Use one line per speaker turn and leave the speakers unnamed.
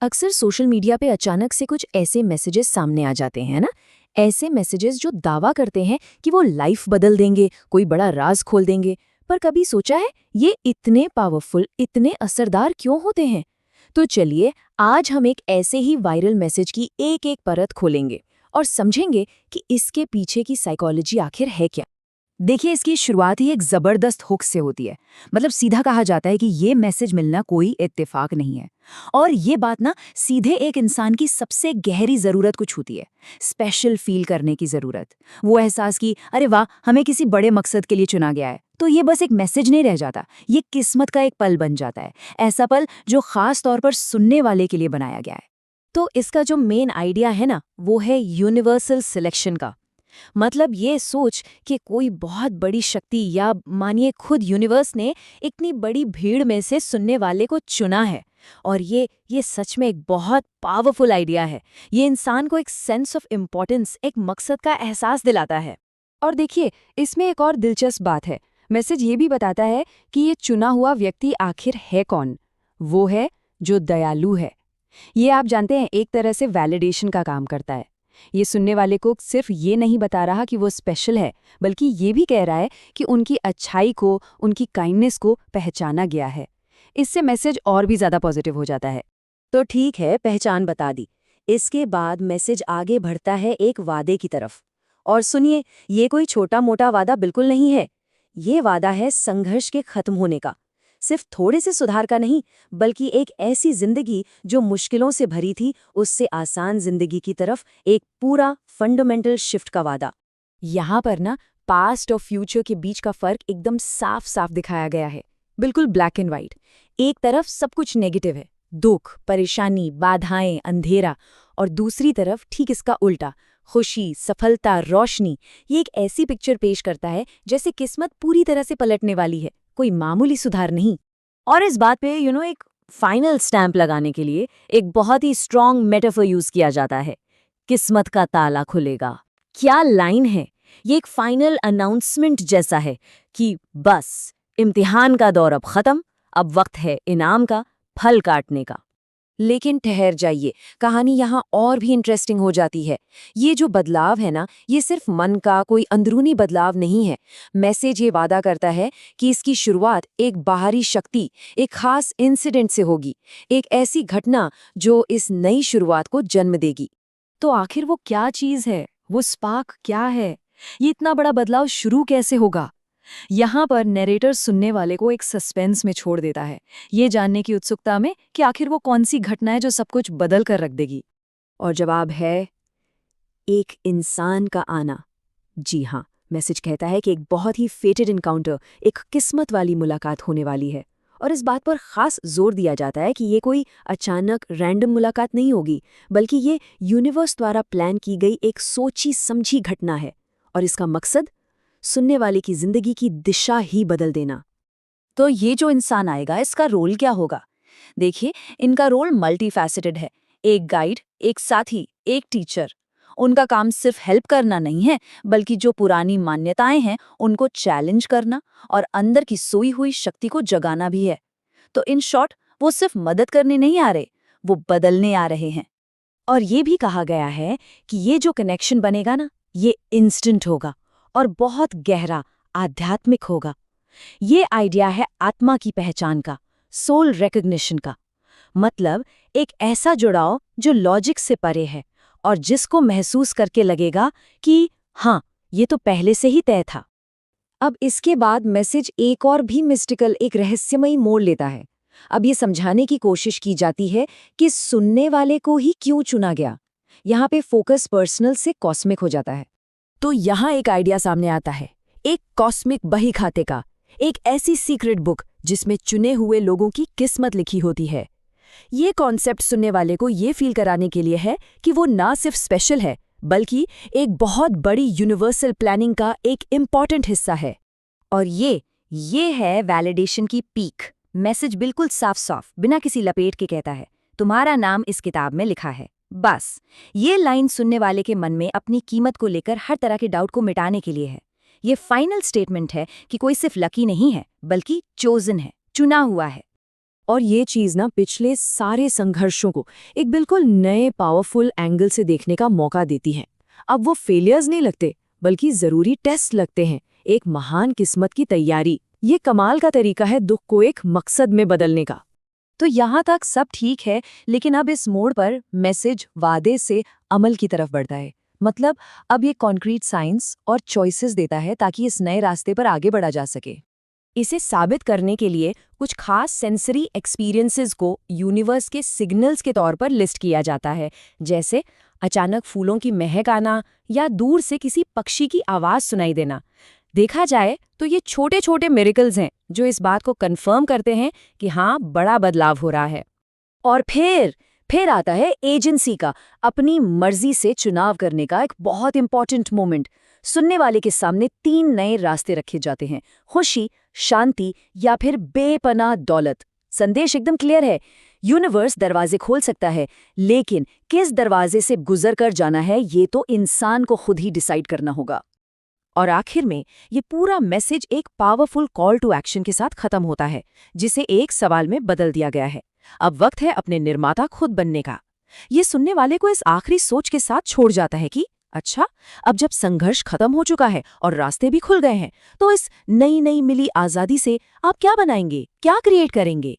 अक्सर social media पे अचानक से कुछ ऐसे मैसेजेस सामने आ जाते हैं ना। ऐसे मैसेजेस जो दावा करते हैं कि वो लाइफ बदल देंगे, कोई बड़ा राज खोल देंगे। पर कभी सोचा है ये इतने पावरफुल, इतने असरदार क्यों होते हैं? तो चलिए आज हम एक ऐसे ही वायरल मैसेज की एक एक परत खोलेंगे और समझेंगे कि इसके पीछे की साइकोलॉजी आखिर है क्या। देखिए, इसकी शुरुआत ही एक जबरदस्त हुक से होती है। मतलब सीधा कहा जाता है कि ये मैसेज मिलना कोई इत्तेफाक नहीं है। और ये बात ना सीधे एक इंसान की सबसे गहरी जरूरत को छूती है। स्पेशल फील करने की जरूरत, वो एहसास की अरे वाह, हमें किसी बड़े मकसद के लिए चुना गया है। तो ये बस एक मैसेज नहीं रह जाता, ये किस्मत का एक पल बन जाता है। ऐसा पल जो खास तौर पर सुनने वाले के लिए बनाया गया है। तो इसका जो मेन आइडिया है ना, वो है यूनिवर्सल सिलेक्शन का। मतलब ये सोच कि कोई बहुत बड़ी शक्ति या मानिए खुद यूनिवर्स ने इतनी बड़ी भीड़ में से सुनने वाले को चुना है। और ये सच में एक बहुत पावरफुल आइडिया है। ये इंसान को एक सेंस ऑफ इम्पोर्टेंस, एक मकसद का एहसास दिलाता है।
और देखिए, इसमें एक और दिलचस्प बात है। मैसेज ये भी बताता है कि ये चुना हुआ व्यक्ति आखिर है कौन। वो है जो दयालु है। ये आप जानते हैं, एक तरह से वैलिडेशन का काम करता है। ये सुनने वाले को सिर्फ ये नहीं बता रहा कि वो स्पेशल है, बल्कि ये भी कह रहा है कि उनकी अच्छाई को, उनकी काइंडनेस को पहचाना गया है। इससे मैसेज और भी ज्यादा पॉजिटिव हो जाता है।
तो ठीक है, पहचान बता दी। इसके बाद मैसेज आगे बढ़ता है एक वादे की तरफ। और सुनिए, ये कोई छोटा मोटा वादा बिल्कुल नहीं है। ये वादा है संघर्ष के खत्म होने का। सिर्फ थोड़े से सुधार का नहीं, बल्कि एक ऐसी जिंदगी जो मुश्किलों से भरी थी, उससे आसान जिंदगी की तरफ एक पूरा फंडामेंटल शिफ्ट का वादा। यहाँ पर ना पास्ट और फ्यूचर के बीच का फर्क एकदम साफ साफ दिखाया गया है। बिल्कुल ब्लैक एंड व्हाइट। एक तरफ सब कुछ नेगेटिव है, दुख, परेशानी, बाधाएं, अंधेरा। और दूसरी तरफ ठीक इसका उल्टा, खुशी, सफलता, रोशनी। ये एक ऐसी पिक्चर पेश करता है जैसे किस्मत पूरी तरह से पलटने वाली है, कोई मामूली सुधार नहीं। और इस बात पे एक फाइनल स्टैंप लगाने के लिए एक बहुत ही स्ट्रॉन्ग मेटाफर यूज किया जाता है। किस्मत का ताला खुलेगा। क्या लाइन है! ये एक फाइनल अनाउंसमेंट जैसा है कि बस इम्तिहान का दौर अब खत्म, अब वक्त है इनाम का, फल काटने का। लेकिन ठहर जाइए, कहानी यहाँ और भी इंटरेस्टिंग हो जाती है। ये जो बदलाव है ना, ये सिर्फ मन का कोई अंदरूनी बदलाव नहीं है। मैसेज ये वादा करता है कि इसकी शुरुआत एक बाहरी शक्ति, एक खास इंसिडेंट से होगी, एक ऐसी घटना जो इस नई शुरुआत को जन्म देगी। तो आखिर वो क्या चीज़ है, वो स्पार्क क्या है? ये इतना बड़ा बदलाव शुरू कैसे होगा? यहाँ पर नैरेटर सुनने वाले को एक सस्पेंस में छोड़ देता है, ये जानने की उत्सुकता में कि आखिर वो कौन सी घटना है जो सब कुछ बदल कर रख देगी। और जवाब है एक इंसान का आना। जी हाँ, मैसेज कहता है कि एक बहुत ही फेटेड इनकाउंटर, एक किस्मत वाली मुलाकात होने वाली है। और इस बात पर खास जोर दिया जाता है कि ये कोई अचानक रैंडम मुलाकात नहीं होगी, बल्कि ये यूनिवर्स द्वारा प्लान की गई एक सोची समझी घटना है। और इसका मकसद सुनने वाले की जिंदगी की दिशा ही बदल देना। तो ये जो इंसान आएगा, इसका रोल क्या होगा? देखिए, इनका रोल मल्टीफैसेटेड है। एक गाइड, एक साथी, एक टीचर। उनका काम सिर्फ हेल्प करना नहीं है, बल्कि जो पुरानी मान्यताएं हैं उनको चैलेंज करना और अंदर की सोई हुई शक्ति को जगाना भी है। तो इन शॉर्ट, वो सिर्फ मदद करने नहीं आ रहे, वो बदलने आ रहे हैं। और ये भी कहा गया है कि ये जो कनेक्शन बनेगा ना, ये इंस्टेंट होगा और बहुत गहरा, आध्यात्मिक होगा। ये आइडिया है आत्मा की पहचान का, सोल रिकॉग्निशन का। मतलब एक ऐसा जुड़ाव जो लॉजिक से परे है और जिसको महसूस करके लगेगा कि हाँ, ये तो पहले से ही तय था। अब इसके बाद मैसेज एक और भी मिस्टिकल, एक रहस्यमयी मोड़ लेता है। अब ये समझाने की कोशिश की जाती है कि सुनने वाले को ही क्यों चुना गया। यहाँ पे फोकस पर्सनल से कॉस्मिक हो जाता है। तो यहाँ एक आइडिया सामने आता है, एक कॉस्मिक बही खाते का, एक ऐसी सीक्रेट बुक जिसमें चुने हुए लोगों की किस्मत लिखी होती है। ये कॉन्सेप्ट सुनने वाले को ये फील कराने के लिए है कि वो ना सिर्फ स्पेशल है, बल्कि एक बहुत बड़ी यूनिवर्सल प्लानिंग का एक इम्पॉर्टेंट हिस्सा है। और ये है वैलिडेशन की पीक। मैसेज बिल्कुल साफ साफ, बिना किसी लपेट के कहता है, तुम्हारा नाम इस किताब में लिखा है। बस ये लाइन सुनने वाले के मन में अपनी कीमत को लेकर हर तरह के डाउट को मिटाने के लिए है। ये फाइनल स्टेटमेंट है कि कोई सिर्फ लकी नहीं है, बल्कि चोजन है, चुना हुआ है। और ये चीज ना पिछले सारे संघर्षों को एक बिल्कुल नए पावरफुल एंगल से देखने का मौका देती है। अब वो फेलियर्स नहीं लगते, बल्कि जरूरी टेस्ट लगते हैं, एक महान किस्मत की तैयारी। ये कमाल का तरीका है दुख को एक मकसद में बदलने का। तो यहाँ तक सब ठीक है, लेकिन अब इस मोड़ पर मैसेज वादे से अमल की तरफ बढ़ता है। मतलब अब ये कॉन्क्रीट साइंस और चॉइसेस देता है ताकि इस नए रास्ते पर आगे बढ़ा जा सके। इसे साबित करने के लिए कुछ खास सेंसरी एक्सपीरियंसेस को यूनिवर्स के सिग्नल्स के तौर पर लिस्ट किया जाता है, जैसे अचानक फूलों की महक आना या दूर से किसी पक्षी की आवाज़ सुनाई देना। देखा जाए तो ये छोटे छोटे मिरेकल्स हैं जो इस बात को कंफर्म करते हैं कि हाँ, बड़ा बदलाव हो रहा है। और फिर आता है एजेंसी का अपनी मर्जी से चुनाव करने का एक बहुत इंपॉर्टेंट मोमेंट। सुनने वाले के सामने 3 नए रास्ते रखे जाते हैं, खुशी, शांति या फिर बेपनाह दौलत। संदेश एकदम क्लियर है, यूनिवर्स दरवाजे खोल सकता है, लेकिन किस दरवाजे से गुजर कर जाना है ये तो इंसान को खुद ही डिसाइड करना होगा। और आखिर में ये पूरा मैसेज एक पावरफुल कॉल टू एक्शन के साथ खत्म होता है, जिसे एक सवाल में बदल दिया गया है। अब वक्त है अपने निर्माता खुद बनने का। ये सुनने वाले को इस आखिरी सोच के साथ छोड़ जाता है कि अच्छा, अब जब संघर्ष खत्म हो चुका है और रास्ते भी खुल गए हैं, तो इस नई मिली आजादी से आप क्या बनाएंगे, क्या क्रिएट करेंगे।